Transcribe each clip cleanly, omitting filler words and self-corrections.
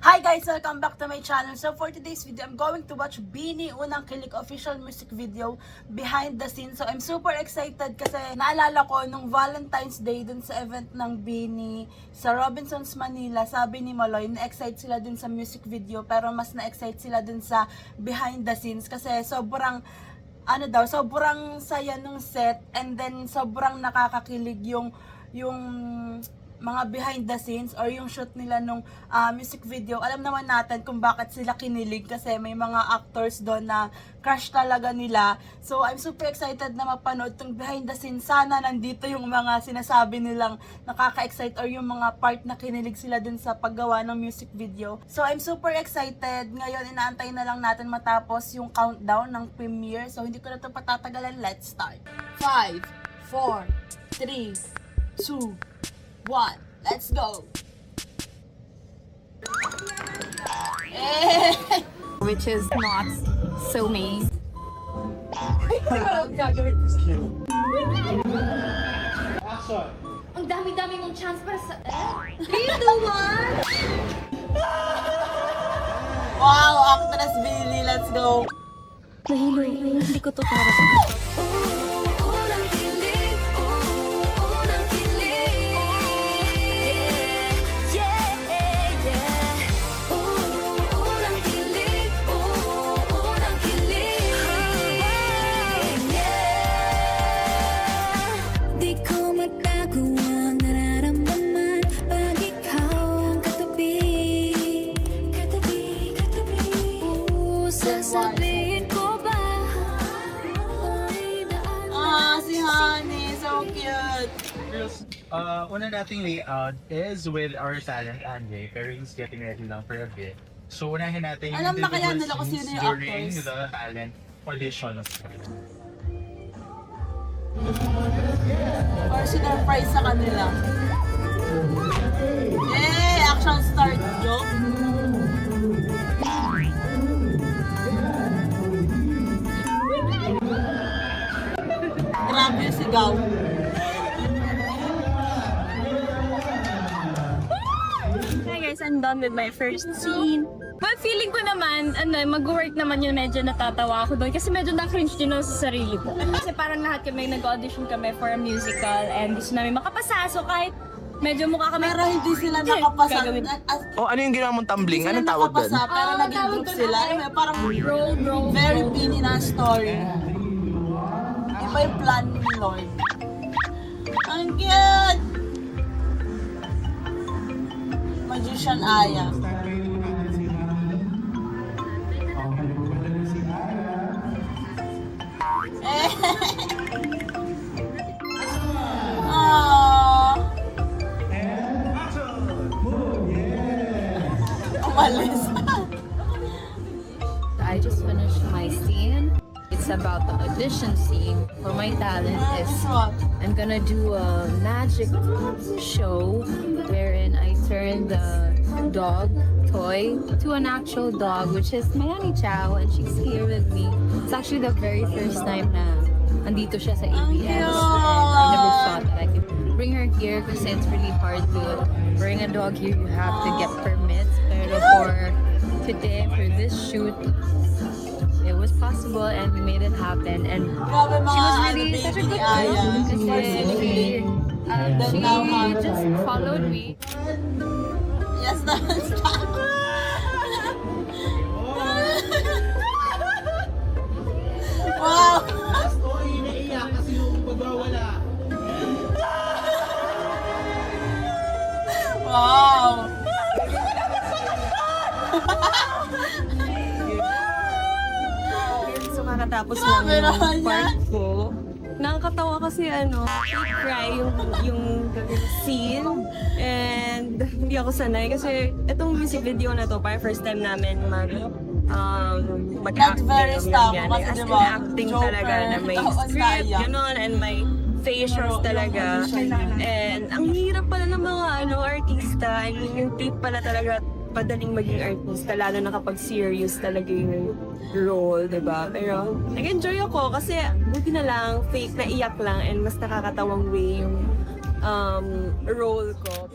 Hi guys! Welcome back to my channel. So for today's video, I'm going to watch BINI Unang Kilig official music video behind the scenes. So I'm super excited kasi naalala ko nung Valentine's Day dun sa event ng BINI sa Robinsons Manila, sabi ni Maloy, na-excite sila dun sa music video pero mas na-excite sila dun sa behind the scenes kasi sobrang sobrang saya nung set and then sobrang nakakakilig yung mga behind the scenes or yung shoot nila nung music video. Alam naman natin kung bakit sila kinilig kasi may mga actors doon na crush talaga nila. So I'm super excited na mapanood tong behind the scenes. Sana nandito yung mga sinasabi nilang nakaka-excite or yung mga part na kinilig sila dun sa paggawa ng music video. So I'm super excited. Ngayon inaantay na lang natin matapos yung countdown ng premiere. So hindi ko na ito patatagalan. Let's start. 5, 4, 3, 2, 1. Let's go. Which is not so me. Ang dami-dami mong chance para sa... 3, 2, 1! Wow, actress Billy, let's go. Nahilo, hindi ko to para sa... Sasabihin ko ba? Si Honey, so cute. Girls, una nating layout is with our talent Andre, pero he's getting ready lang for a bit. So unahin natin yung Alam na kaya nila individual kung sino scenes yung during actors. the talent audition. Or sinurprise sa kanila. Action start, joke. Grabe yung sigaw. Hi guys, I'm done with my first scene. But feeling ko naman, mag-work naman yun, medyo natatawa ako doon kasi medyo na-cringe din ako sa sarili ko. Kasi parang lahat kami nag-audition kami for a musical and gusto namin makapasa, so kahit medyo mukha kami... Pero hindi sila nakapasa. Gagawin. Ano yung ginawa mong tumbling? Hindi sila Anong tawag doon? nakapasa, pero naging tawag group doon sila. ay- Parang Roll. very Bini na story. Iba yung plan ni Lloyd. Ang cute! Magician Aya. Aww. Umalis. I just finished my scene. It's about the audition scene for my talent is I'm gonna do a magic show wherein I turn the dog toy to an actual dog, which is Mayani Chow, and she's here with me. It's actually the very first time na andito siya sa ABS, and I never thought that I could bring her here because it's really hard to bring a dog here. You have to get permits. Pero for today, for this shoot, it was possible and we made it happen. And Grabe mga she was really baby such a ni good Aya. person kasi Now, she just followed me. Yes, stop. Wow! Wow! So kakatapos Grabe lang naman yung part ko. Nakakatawa kasi cry yung scene. And hindi ako sanay kasi itong music video na to, para first time namin mag-acting. Not very stop, ganyan. kasi As in diba, acting Joker, talaga na may tapos script, naiyak. gano'n, and may facials talaga. And ang hirap pala ng mga artista. I mean, yung tip pala talaga padaling maging artista, lalo na kapag serious talaga yung role, diba? Pero nag-enjoy ako kasi buti na lang, fake na iyak lang and mas nakakatawang way yung role ko.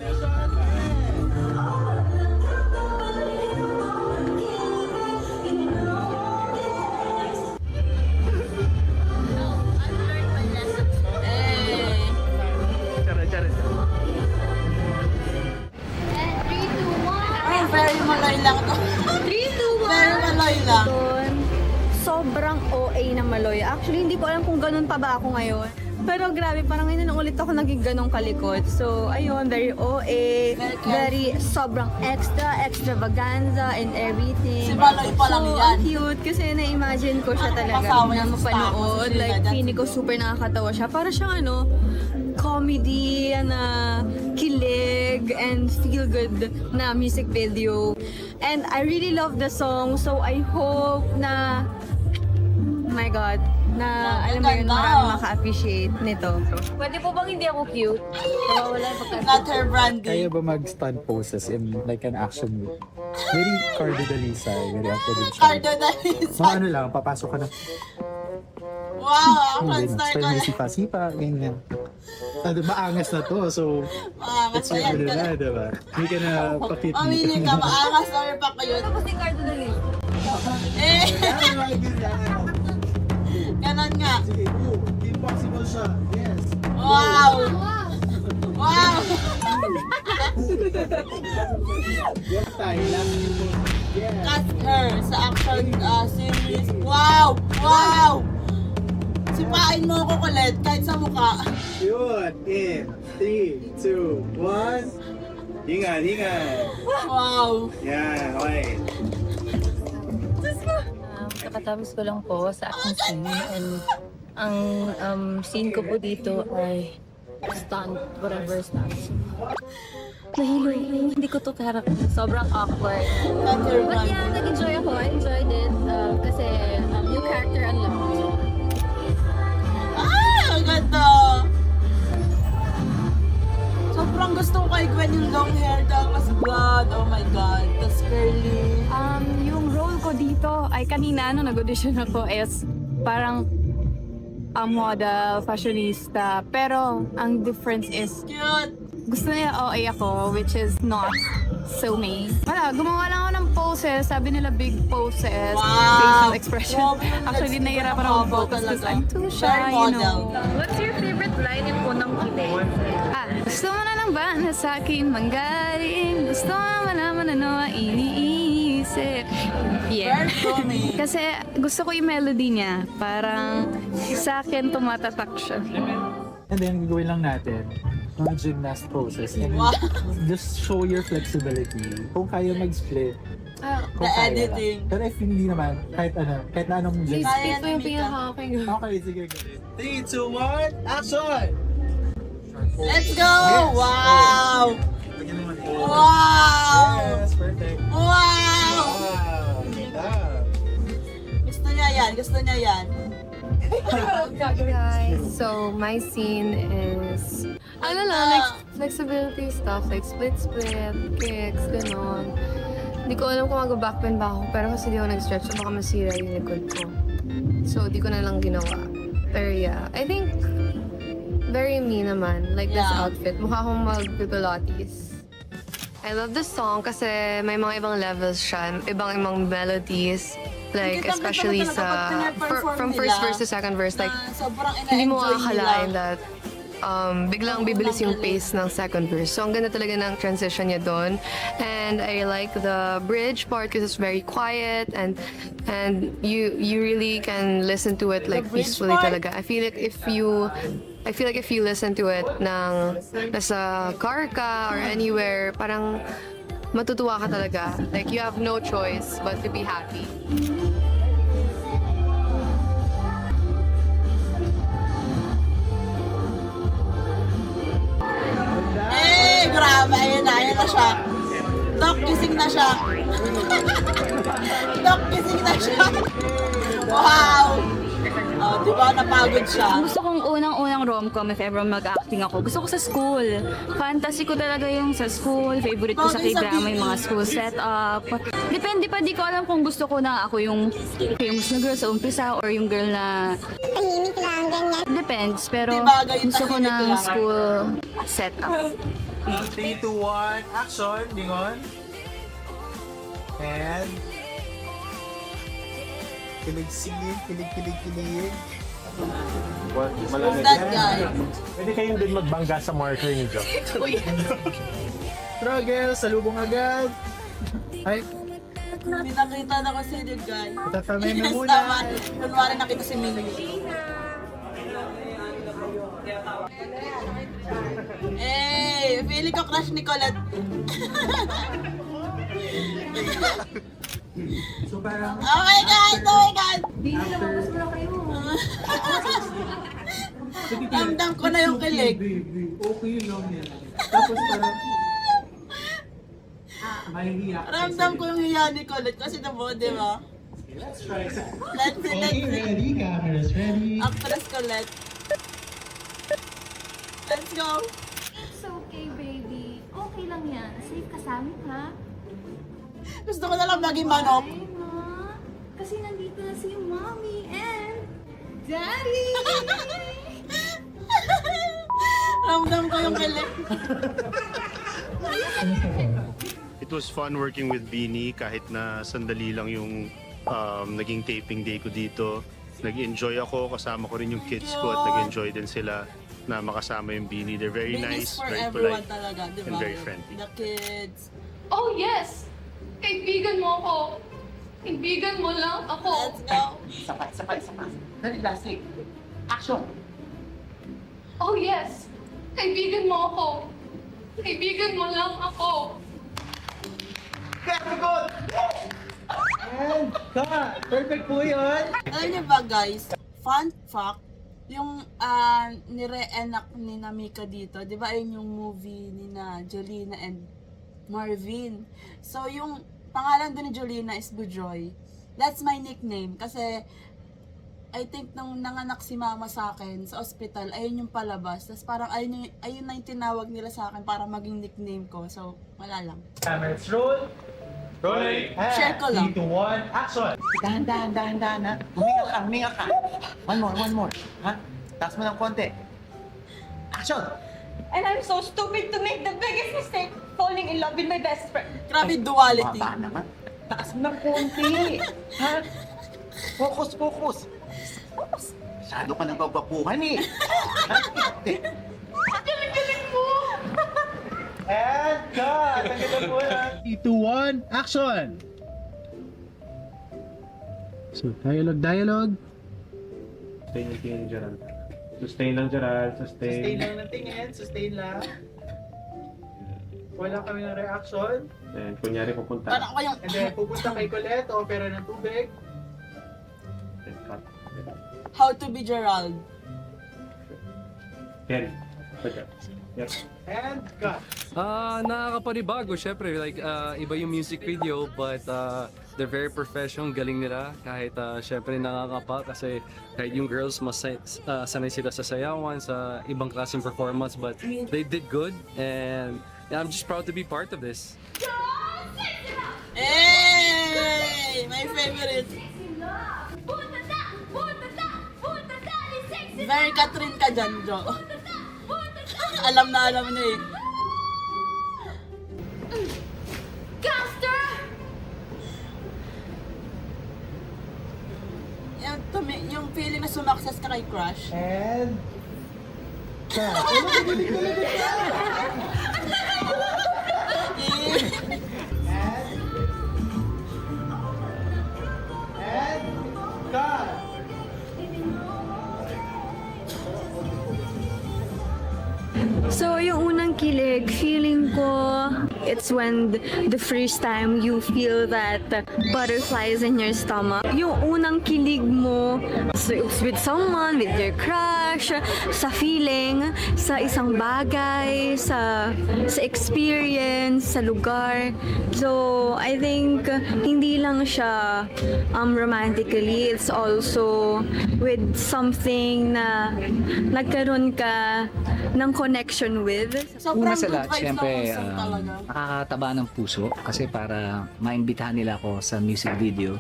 Very Maloy lang to. 3, 2, 1. Very Maloy lang. Sobrang OA na Maloy. Actually, hindi ko alam kung ganun pa ba ako ngayon. Pero grabe, parang ngayon na ulit ako naging ganong kalikot. So, ayun, very OA, very sobrang extravaganza and everything. Si Maloy pa lang so, yan. ang cute kasi na-imagine ko siya talaga Kasama na yung mapanood. star. Like, feeling ko super nakakatawa siya. Para siyang comedy na kilig and feel good na music video. And I really love the song. So, I hope na my God, na alam mo yun, ganda. marami maka-appreciate nito. Pwede po bang hindi ako cute? Nawawala yung pagkasa. Not her branding. Kaya ba mag-stunt poses in like an action movie? Very Cardo Dalisa, very active siya. Cardo na isa. Mga ano lang, papasok ka na. Wow, action Hindi, star style ka may na. sipa-sipa, ganyan. Maangas na to, so Maangas it's pa your yan. ano na, diba? Hindi ka na pakit Mamili ka, maangas or pa kayo. Tapos ni Cardo na yun. Eh, ganon nga. Impossible siya, yes. Wow! Wow! Yes, tayo, last people. Yes. Cast her sa action series. Wow! Wow! Sipain mo ako kulit kahit sa mukha. Yun, in 3, 2, 1. Hingan. Wow! Yan, okay. Kakatapos ko lang po sa action scene and ang scene ko po dito ay stunt, whatever stunts. Nahilo, hindi ko to character. Sobrang awkward. Not her But yeah, branding. nag-enjoy ako. I enjoyed it kasi new character unlocked. Ah! Ang ganda! Sobrang gusto ko kay Gwen yung long hair tapos blood. Oh my God. Tapos curly. Yung role ko dito ay kanina nag-audition ako is parang model, fashionista. Pero ang difference is Cute! gusto niya OA ako, which is not so me. Wala, gumawa lang ako ng poses. Sabi nila big poses, Wow! facial expression. Grabe, Actually, that's nahihirapan super ako humble focus because talaga. I'm too Very shy, you model. know. What's your favorite line yung unang kilig? Gusto mo na lang ba na sa akin manggaling? Gusto mo malaman ano ang iniisip? Yeah. Very funny. Kasi gusto ko yung melody niya. Parang sa akin tumatatak siya. And then, gagawin lang natin mga gymnast poses. And Wow. just show your flexibility. Kung kaya mag-split, kung The kaya editing. lang. Pero if hindi naman, kahit na anong Please, gymnast. Kaya speak mo yung Mika. pinaka-okay. Okay, sige. 3, 2, 1, action! Let's go! Wow! Wow! Yes, perfect. Wow! Wow! Ganda. Gusto niya yan. Gusto niya yan. Hey guys, so my scene is ano lang, like flexibility stuff, like split, kicks, ganon. Hindi ko alam kung mag-backbend ba ako, pero kasi di ako nag-stretch, so baka masira yung likod ko. So, di ko na lang ginawa. Pero yeah, I think very me naman, like this Yeah. outfit. Mukha akong mag-pilates. I love this song kasi may mga ibang levels siya, ibang melodies. Like, Kitang-kita especially mo talaga pag pina-perform from nila first verse to second verse, like, na sobrang hindi mo ina-enjoy akalain nila. that biglang bibilis yung pace ng second verse. So, ang ganda talaga ng transition niya doon. And I like the bridge part because it's very quiet and you really can listen to it like bridge peacefully part? talaga. I feel like if you listen to it nang nasa car ka or anywhere, parang matutuwa ka talaga. Like, you have no choice but to be happy. Eh, grabe. Ayun na siya. Dok, gising na siya. Dok, gising na siya. Wow! Oh, di ba? Napagod siya. Gusto kong unang-unang rom-com if ever mag-acting ako. Gusto ko sa school. Fantasy ko talaga yung sa school. Favorite ko sa Bagay sa K-drama yung mga PE. school setup. Depende pa, di ko alam kung gusto ko na ako yung famous na girl sa umpisa or yung girl na tahimik lang, ganyan. Depends, pero Di bagay yung gusto ko tahimik ng lang. school setup. 3, 2, 1, action! Lingon. And kilig. That guy. Pwede kayong din magbangga sa marker niyo. Struggle, salubong agad. Ay, Pinakita na kasi yun, guys. tatamay na Yes, muna. tama. Kunwari nakita si Mimi. Eh, feeling ko crush ni Colette. So parang, Oh my God! Oh my God! Ramdam ko na yung kilig. okay lang yan. Tapos parang, mahihiya ka. Ramdam ko yung hiya ni Colette kasi nabo, di ba? Let's try that. Let's see, let's see. Ready? Cameras ready? Actress Colette. Let's go! It's okay, baby. Okay lang yan. Safe ka sa amin, ha? Gusto ko na lang maging manok. Ay, ma. Kasi nandito na si Mommy and Daddy! Ramdam ko yung kilig. It was fun working with Beanie kahit na sandali lang yung naging taping day ko dito. Nag-enjoy ako, kasama ko rin yung kids ko at nag-enjoy din sila na makasama yung Beanie. They're very Binis nice, for very everyone polite, talaga, di ba? and very friendly. The kids. Oh yes! Kaibigan mo ako. Kaibigan mo lang ako. Let's go! Oh yes! Kaibigan mo ako. Kaibigan mo lang ako. And cut! Perfect po yun! Alam niyo ba guys, fun fact, yung nire-enact ni Namika dito, di ba ayun yung movie ni na Jolina and Marvin. So yung pangalan doon ni Jolina is Bujoy. That's my nickname kasi I think nung nanganak si mama sa akin sa ospital, ayun yung palabas. Tapos parang ayun na yung tinawag nila sa akin para maging nickname ko. So, wala lang. Cameras roll. Rolling. Share ko lang. 3, 2, 1, action! Dahan, ha? Huminga ka. One more. Ha? Taas mo ng konti. Action! And I'm so stupid to make the biggest mistake, falling in love with my best friend. Grabe duality. Baba naman. Taas mo ng konti. Ha? Focus. Masyado ka nang gagwapuhan eh. And cut! Ang ganda po yan. 3, 2, 1, action! So, dialogue. Sustain yung tingin, Gerald. Sustain lang, Gerald. Sustain lang ng tingin, sustain lang. Wala kami ng reaction. And kunyari pupunta. Parang ako yung... And then, pupunta kay Colette, opera ng tubig. Then cut. How to be Gerald. Ken. Pagka. Yep. And cut. Nakakapanibago, syempre. Like, iba yung music video, but they're very professional, galing nila. Kahit, syempre, nakakapa kasi kahit yung girls, mas sanay sila sa sayawan, sa ibang klaseng performance, but they did good, and yeah, I'm just proud to be part of this. Hey! My favorite. Very Catherine ka dyan, Jo. Alam na niya eh. Yung feeling na sumakses ka kay Crush. And cut. And cut. So, yung unang kilig, feeling ko, it's when the first time you feel that butterflies in your stomach. Yung unang kilig mo with someone, with your crush, sa feeling, sa isang bagay, sa experience, sa lugar. So, I think hindi lang siya romantically, it's also with something na nagkaroon ka ng connection with. Sobrang Una sa good lahat, vibes syempre, ng song talaga. nakakataba ng puso kasi para maimbitahan nila ako sa music video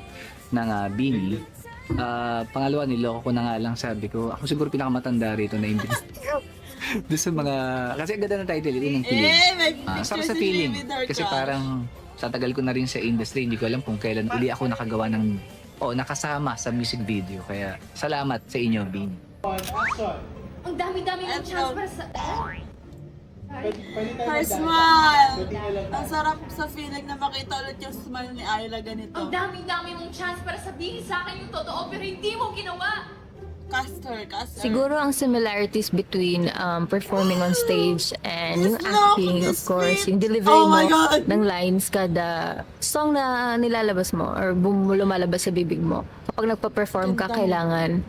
ng Beanie. Pangalawa, niloko ko na nga lang, sabi ko, ako siguro pinakamatanda rito na imbitahan. Doon sa mga, kasi ang ganda ng title, yun ang kilig. May Sarap picture sa si feeling. Jimmy with her Kasi crush. parang sa tagal ko na rin sa industry, hindi ko alam kung kailan uli ako nakagawa ng, nakasama sa music video. Kaya salamat sa inyo, Beanie. Ang dami-dami ng Let's chance go. para sa... Her smile! Ang sarap sa feeling na makita ulit yung smile ni Ayla ganito. Ang dami-dami mong chance para sabihin sa akin yung totoo pero hindi mo ginawa. Caster. Siguro ang similarities between performing on stage and yung acting, of course, yung delivery Oh mo my God! ng lines kada song na nilalabas mo or lumalabas sa bibig mo. Kapag nagpa-perform ka, kailangan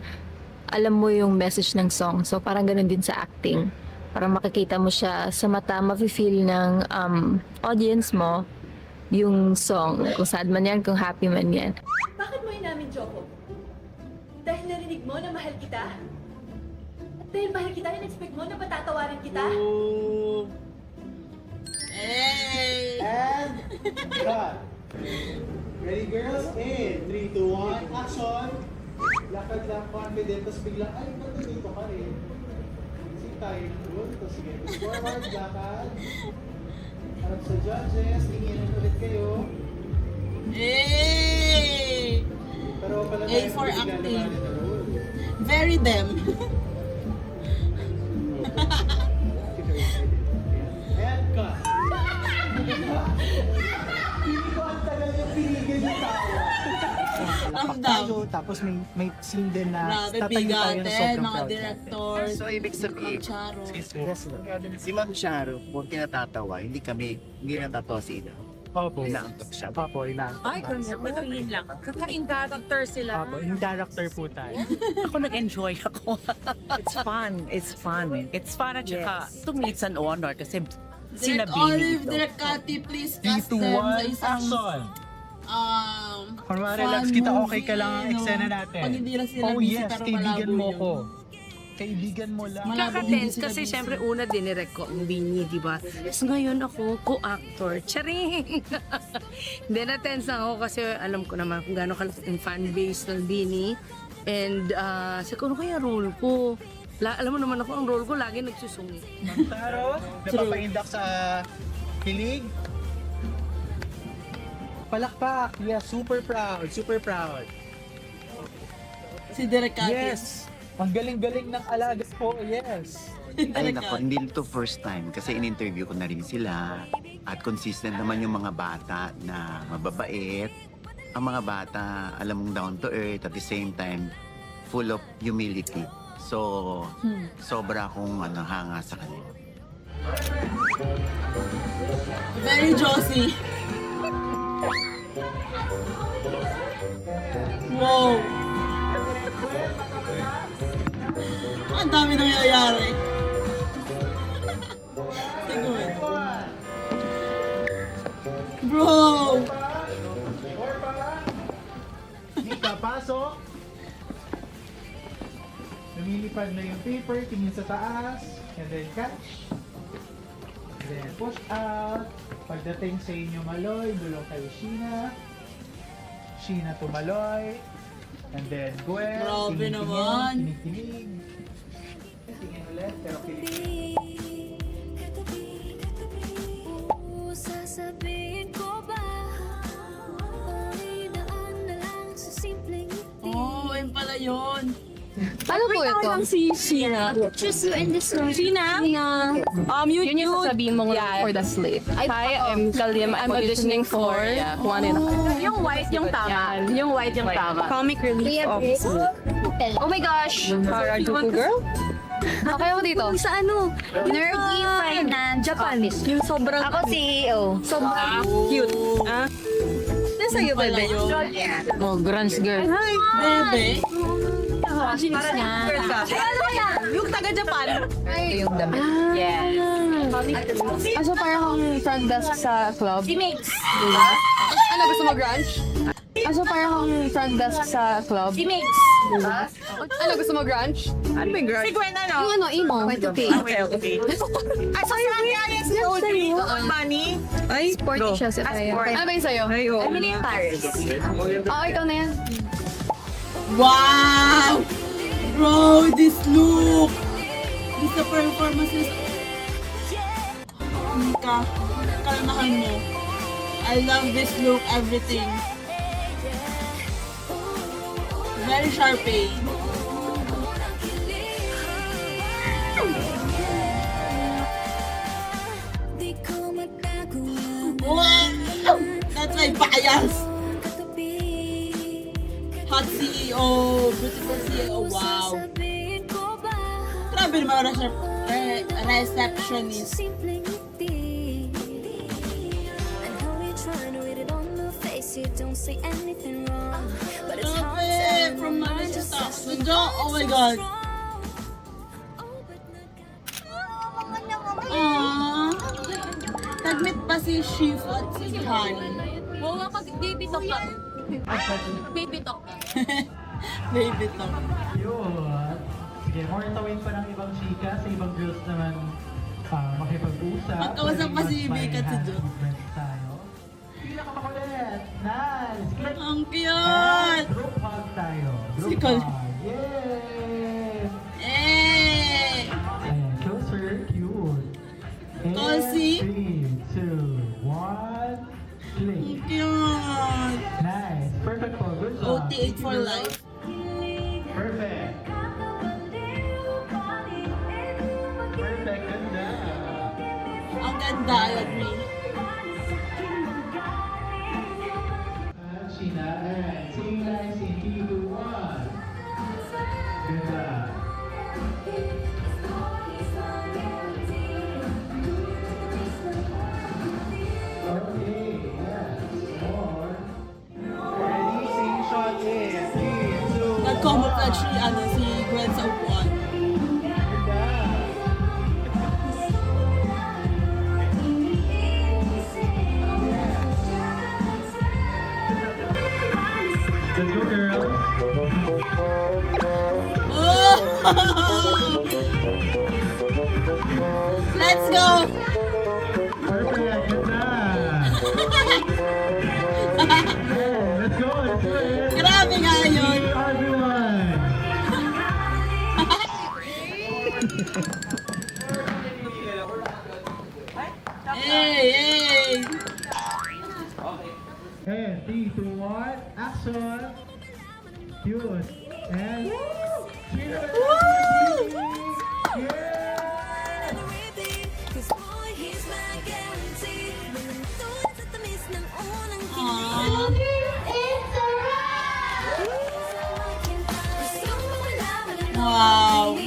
alam mo yung message ng song. So parang ganun din sa acting. Parang makikita mo siya sa mata, mafe-feel ng audience mo yung song. Kung sad man yan, kung happy man yan. Bakit mo inamin, Choco? Dahil narinig mo na mahal kita? At dahil mahal kita, in-expect mo na patatawarin kita? Hey! And cut. Ready girls? In 3, 2, 1, action! Lakad lang, confident, tapos biglang, ay, ba't dito ka rin? Sige tayo ng roll, tapos sige, forward, lakad. Harap sa judges, tingin ulit kayo. Hey! Pero pala A for acting. Very them. And cut. Hindi ko ang tagal yung pinigil yung tawa. Ramdam. Tapos may scene din na Grabe, bigatin, mga directors. So, ibig sabihin, Charo. si Ma'am Charo, kung kinatatawa, hindi natatawa si Ina. Opo. Inaantok siya. Opo, inaantok. Ay, yun lang. Kaka-in-character sila. Opo, in character po tayo. Ako nag-enjoy ako. It's fun. It's fun. It's fun at saka, to me, it's an honor kasi Direct Olive, Direct Cathy, please cast them sa isang Kunwari, fun relax kita, okay ka movie, lang ang eksena natin. Pag hindi lang sila Oh busy, yes, pero kaibigan malabo mo yun. ko. Kaibigan mo lang. Malabo hindi Kaka-tense sila kasi busy. syempre una dinirect ko ang Bini, di ba? Tapos ngayon ako, co-actor. Charing! Hindi na-tense lang ako kasi alam ko naman kung gaano kalaki ang fan base ng Bini. And sa ano kaya role ko? Alam mo naman ako, ang role ko lagi nagsusungit. Taro, napapaindak sa kilig. Palakpak. Yeah, super proud. Super proud. Si Direct Cathy. Yes. Ang galing-galing ng alaga po. Yes. Ay nako, hindi to first time kasi in-interview ko na rin sila at consistent naman yung mga bata na mababait. Ang mga bata, alam mong down to earth at the same time full of humility. So, sobra akong hanga sa kanila. Very Josie. Wow. Ang dami nangyayari. Siguro. Bro! Mika, pasok. Lumilipad na yung paper, tingin sa taas, and then catch. And then push out. Pagdating sa inyo Maloy, dulong kay Sheena. Sheena to Maloy. And then Gwen. Grabe naman. Kinikilig. Tingin ulit, pero kilig. Sasabihin ko ba ay daan na lang sa simpleng ngiti. Oh, ayun pala yun. Ano po ito? Si Sheena. Choose you in this room. Sheena? Yun yung sasabihin mo for the slave. Hi, I'm Kalim. I'm auditioning for kung ano yun. Yung white, yung tama. Yung white, yung tama. Comic relief officer. Oh my gosh! Harajuku girl? Okay ako dito. Sa ano? Nerdy Finance Japanese. Yung sobrang... Ako CEO. Sobrang cute. Nasa iyo ba yun? Oh, grunge girl. Bebe. Para niya. Yung taga-Japan. Ito yung damit. Yeah. So parang akong front desk sa club. Si Mix. Ano, gusto mo grunge? So parang akong front desk sa club. Si Mix. Ano, gusto mo grunge? Ano ba yung girl? Si Gwen, ano? Yung ano, emo. Okay. Ay, so si Audrey. Bunny. Ay, Sporty siya si Taya. Ano ba yung sa'yo? Emily in Paris. Oh, ikaw na yan. Wow! Bro, this look! This the performances. Mika, kalmahan mo. I love this look, everything. Very Sharpay. my bias. Hot CEO, beautiful CEO, wow. Grabe naman receptionist. Grabe, from Marista. Oh my God. Tagmit pa si Shifu at si Honey. Wow, baby talk ka. Baby talk ka. Baby talk. Yun. Sige, more tawin pa ng ibang chika, sa ibang girls naman makipag-usap. Magkausap pa si Bika at si Jo. Tayo. Pinakamakulit. Nice. Click. Ang cute! Group hug tayo. Si Group Col- hug. Yay! Eh! Ayan, closer. Cute. And Tulsi. 3, 2, 1. Click. Ang cute! Nice. Perfect po. Good job. OT8 for life. Perfect. Perfect. Ganda. Ang ganda, I agree. Sheena, and sing nice in 3, 2, 1. Ganda. Okay, yes. More. Ready? Sing shot in. 3, 2, 1. Nag-camouflage si Gwen sa upuan. Ganda. Let's go, girls. Oh! Let's go! Perfect. Ganda. Yeah, let's go. Let's do it. Grabe nga yun! See everyone. Hey, hey! And 3, 2, 1. Action. Cute. And cheers. Yeah. Wow!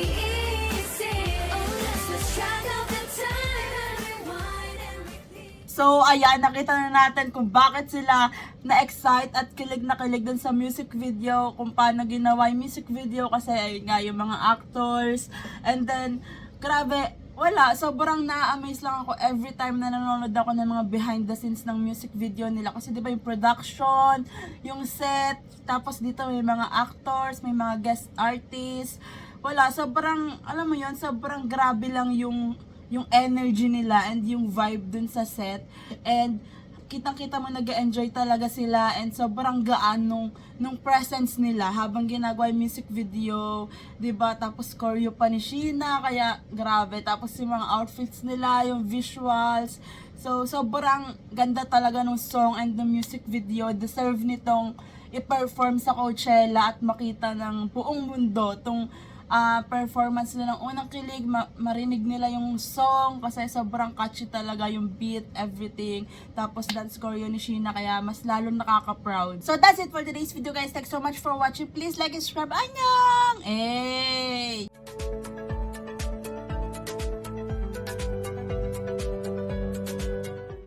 So, ayan, nakita na natin kung bakit sila na-excite at kilig na kilig dun sa music video, kung paano ginawa yung music video kasi ayun nga yung mga actors. And then, grabe, wala, sobrang na-amaze lang ako every time na nanonood ako ng mga behind the scenes ng music video nila. Kasi di ba yung production, yung set, tapos dito may mga actors, may mga guest artists. Wala, sobrang, alam mo yun, sobrang grabe lang yung energy nila and yung vibe dun sa set. And kitang-kita mo nag-enjoy talaga sila and sobrang gaan nung presence nila habang ginagawa yung music video, 'di ba? Tapos choreo pa ni Sheena, kaya grabe. Tapos yung mga outfits nila, yung visuals. So sobrang ganda talaga ng song and the music video. Deserve nitong i-perform sa Coachella at makita ng buong mundo tong performance nila ng unang kilig, marinig nila yung song kasi sobrang catchy talaga yung beat, everything. Tapos dance choreo ni Sheena kaya mas lalo nakaka-proud. So that's it for today's video guys. Thanks so much for watching. Please like and subscribe. Annyeong! Hey!